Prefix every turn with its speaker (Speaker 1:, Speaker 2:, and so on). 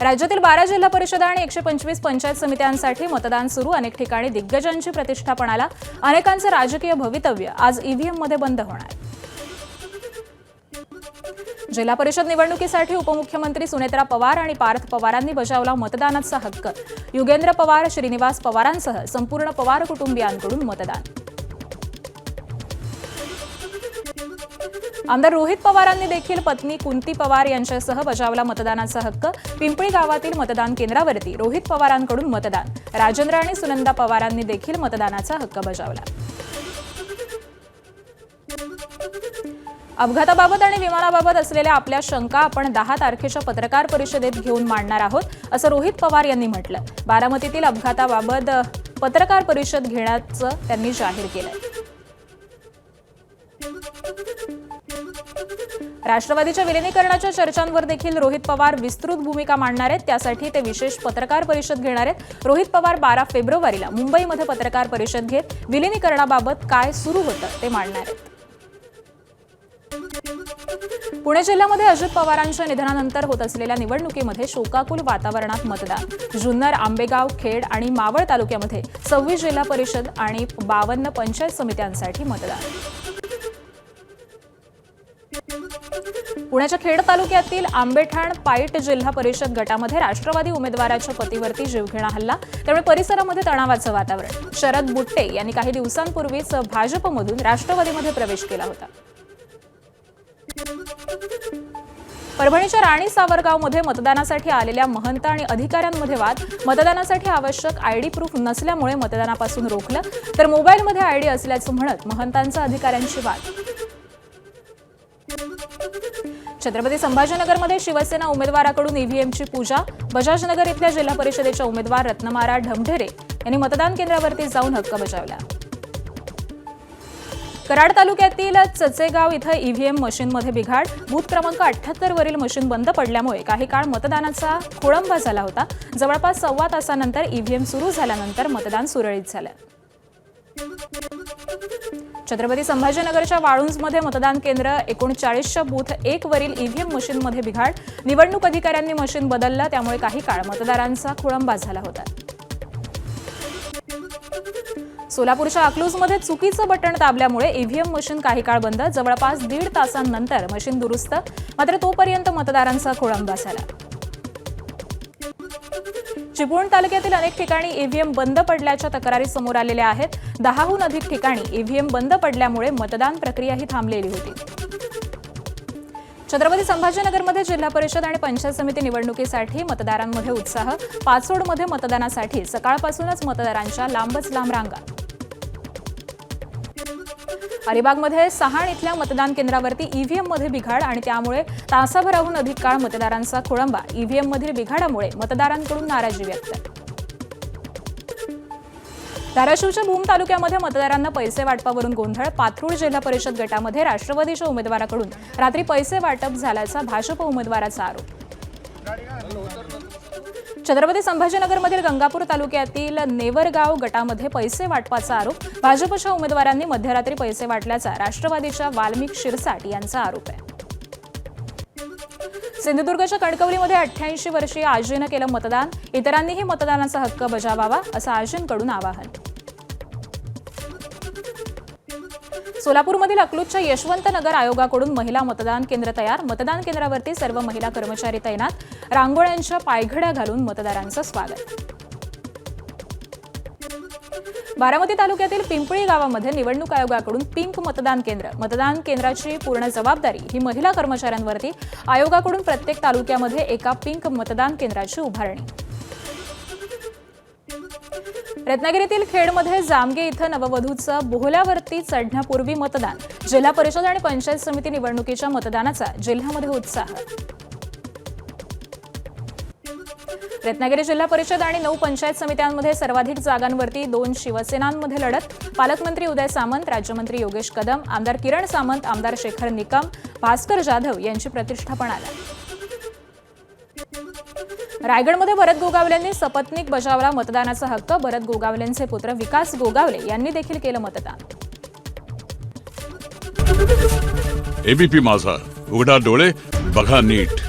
Speaker 1: राज्यातील 12 जिल्हा परिषदा आणि 125 पंचायत समित्यांसाठी मतदान सुरू. अनेक ठिकाणी दिग्गजांची प्रतिष्ठा पणाला. अनेकांचे राजकीय भवितव्य आज ईव्हीएम मध्ये बंद होणार. जिल्हा परिषद निवडणुकीसाठी उपमुख्यमंत्री सुनेत्रा पवार आणि पार्थ पवारांनी बजावला मतदानाचा हक्क. युगेंद्र पवार, श्रीनिवास पवारांसह संपूर्ण पवार कुटुंबियांकडून मतदान. आमदार रोहित पवारांनी देखील पत्नी कुंती पवार यांच्यासह बजावला मतदानाचा हक्क. पिंपळी गावातील मतदान केंद्रावरती रोहित पवारांकडून मतदान. राजेंद्र आणि सुनंदा पवारांनी देखील मतदानाचा हक्क बजावला. अपघाताबाबत आणि विमानाबाबत असलेल्या आपल्या शंका आपण 10 तारखेच्या पत्रकार परिषदेत घेऊन मांडणार आहोत, असं रोहित पवार यांनी म्हटलं. बारामतीतील अपघाताबाबत पत्रकार परिषद घेण्याचं त्यांनी जाहीर केलं. राष्ट्रवादीच्या विलिनीकरणाच्या चर्चांवर देखील रोहित पवार विस्तृत भूमिका मांडणार आहेत. त्यासाठी ते विशेष पत्रकार परिषद घेणार आहेत. रोहित पवार 12 फेब्रुवारीला मुंबईमध्ये पत्रकार परिषद घेत विलिनीकरणाबाबत काय सुरू होतं ते मांडणार आहेत. पुणे जिल्ह्यामध्ये अजित पवारांच्या निधनानंतर होत असलेल्या निवडणुकीमध्ये शोकाकुल वातावरणात मतदान. जुन्नर, आंबेगाव, खेड आणि मावळ तालुक्यामध्ये 26 जिल्हा परिषद आणि 52 पंचायत समित्यांसाठी मतदान. पुण्याच्या खेड तालुक्यातील आंबेठाण पाईट जिल्हा परिषद गटामध्ये राष्ट्रवादी उमेदवाराच्या पतीवरती जीवघेणा हल्ला. त्यामुळे परिसरामध्ये तणावाचं वातावरण. शरद बुट्टे यांनी काही दिवसांपूर्वीच भाजपमधून राष्ट्रवादीमध्ये प्रवेश केला होता. परभणीच्या राणी सावरगावमध्ये मतदानासाठी आलेल्या महंत आणि अधिकाऱ्यांमध्ये वाद. मतदानासाठी आवश्यक आयडी प्रूफ नसल्यामुळे मतदानापासून रोखलं, तर मोबाईलमध्ये आयडी असल्याचं म्हणत महंतांचा अधिकाऱ्यांशी वाद. छत्रपती संभाजीनगरमध्ये शिवसेना उमेदवाराकडून ईव्हीएमची पूजा. बजाजनगर इथल्या जिल्हा परिषदेच्या उमेदवार रत्नमारा ढमढेरे यांनी मतदान केंद्रावरती जाऊन हक्क बजावला. कराड तालुक्यातील चचेगाव इथं ईव्हीएम मशीनमध्ये बिघाड. बूथ क्रमांक 78 वरील मशीन बंद पडल्यामुळे काही काळ मतदानाचा खोळंबा झाला होता. जवळपास 1.25 तासानंतर ईव्हीएम सुरू झाल्यानंतर मतदान सुरळीत झालं. छत्रपती संभाजीनगरच्या वाळुंजमध्ये मतदान केंद्र 39च्या बूथ 1 वरील ईव्हीएम मशीनमध्ये बिघाड. निवडणूक अधिकाऱ्यांनी मशीन बदललं, त्यामुळे काही काळ मतदारांचा खोळंबा झाला होता. सोलापूरच्या अकलूजमध्ये चुकीचं बटण दाबल्यामुळे ईव्हीएम मशीन काही काळ बंद. जवळपास 1.5 तासांनंतर मशीन दुरुस्त, मात्र तोपर्यंत मतदारांचा खोळंबा झाला. चिपळूण तालुक्यातील अनेक ठिकाणी ईव्हीएम बंद पडल्याच्या तक्रारी समोर आलेल्या आहेत. 10हून अधिक ठिकाणी ईव्हीएम बंद पडल्यामुळे मतदान प्रक्रियाही थांबलेली होती. छत्रपती संभाजीनगरमध्ये जिल्हा परिषद आणि पंचायत समिती निवडणुकीसाठी मतदारांमध्ये उत्साह. पाचोडमध्ये मतदानासाठी सकाळपासूनच मतदारांच्या लांबच लांब रांगा. अलिबागमध्ये सहाण इथल्या मतदान केंद्रावरती ईव्हीएम मध्ये बिघाड आणि त्यामुळे तासाभराहून अधिक काळ मतदारांचा खोळंबा. ईव्हीएम मधील बिघाडामुळे मतदारांकडून नाराजी व्यक्त. धाराशिवच्या भूम तालुक्यामध्ये मतदारांना पैसे वाटपावरून गोंधळ. पाथरूड जिल्हा परिषद गटामध्ये राष्ट्रवादीच्या उमेदवाराकडून रात्री पैसे वाटप झाल्याचा भाजप उमेदवाराचा आरोप. छत्रपती संभाजीनगरमधील गंगापूर तालुक्यातील नेवरगाव गटामध्ये पैसे वाटपाचा आरोप. भाजपच्या उमेदवारांनी मध्यरात्री पैसे वाटल्याचा राष्ट्रवादीच्या वाल्मिक शिरसाट यांचा आरोप आहे. सिंधुदुर्गच्या कणकवलीमध्ये 88 वर्षीय आजीनं केलं मतदान. इतरांनीही मतदानाचा हक्क बजावावा असं आजींकडून आवाहन. सोलापूरमधील अकलूजच्या यशवंतनगर आयोगाकडून महिला मतदान केंद्र तयार. मतदान केंद्रावरती सर्व महिला कर्मचारी तैनात. रांगोळ्यांच्या पायघड्या घालून मतदारांचं स्वागत. बारामती तालुक्यातील पिंपळी गावामध्ये निवडणूक आयोगाकडून पिंक मतदान केंद्र. मतदान केंद्राची पूर्ण जबाबदारी ही महिला कर्मचाऱ्यांवरती. आयोगाकडून प्रत्येक तालुक्यामध्ये एका पिंक मतदान केंद्राची उभारणी. रत्नागिरीतील खेडमध्ये जामगे इथं नववधूचं बोहल्यावरती चढण्यापूर्वी मतदान. जिल्हा परिषद आणि पंचायत समिती निवडणुकीच्या मतदानाचा जिल्ह्यामध्ये उत्साह. रत्नागिरी जिल्हा परिषद आणि 9 पंचायत समित्यांमध्ये सर्वाधिक जागांवरती 2 शिवसेनांमध्ये लढत. पालकमंत्री उदय सामंत, राज्यमंत्री योगेश कदम, आमदार किरण सामंत, आमदार शेखर निकम, भास्कर जाधव यांची प्रतिष्ठा पणाला. रायगडमध्ये भरत गोगावलेंनी सपत्नीक बजावला मतदानाचा हक्क. भरत गोगावलेंचे पुत्र विकास गोगावले यांनी देखील केलं मतदान.
Speaker 2: एबीपी माझा, उघडा डोळे बघा नीट.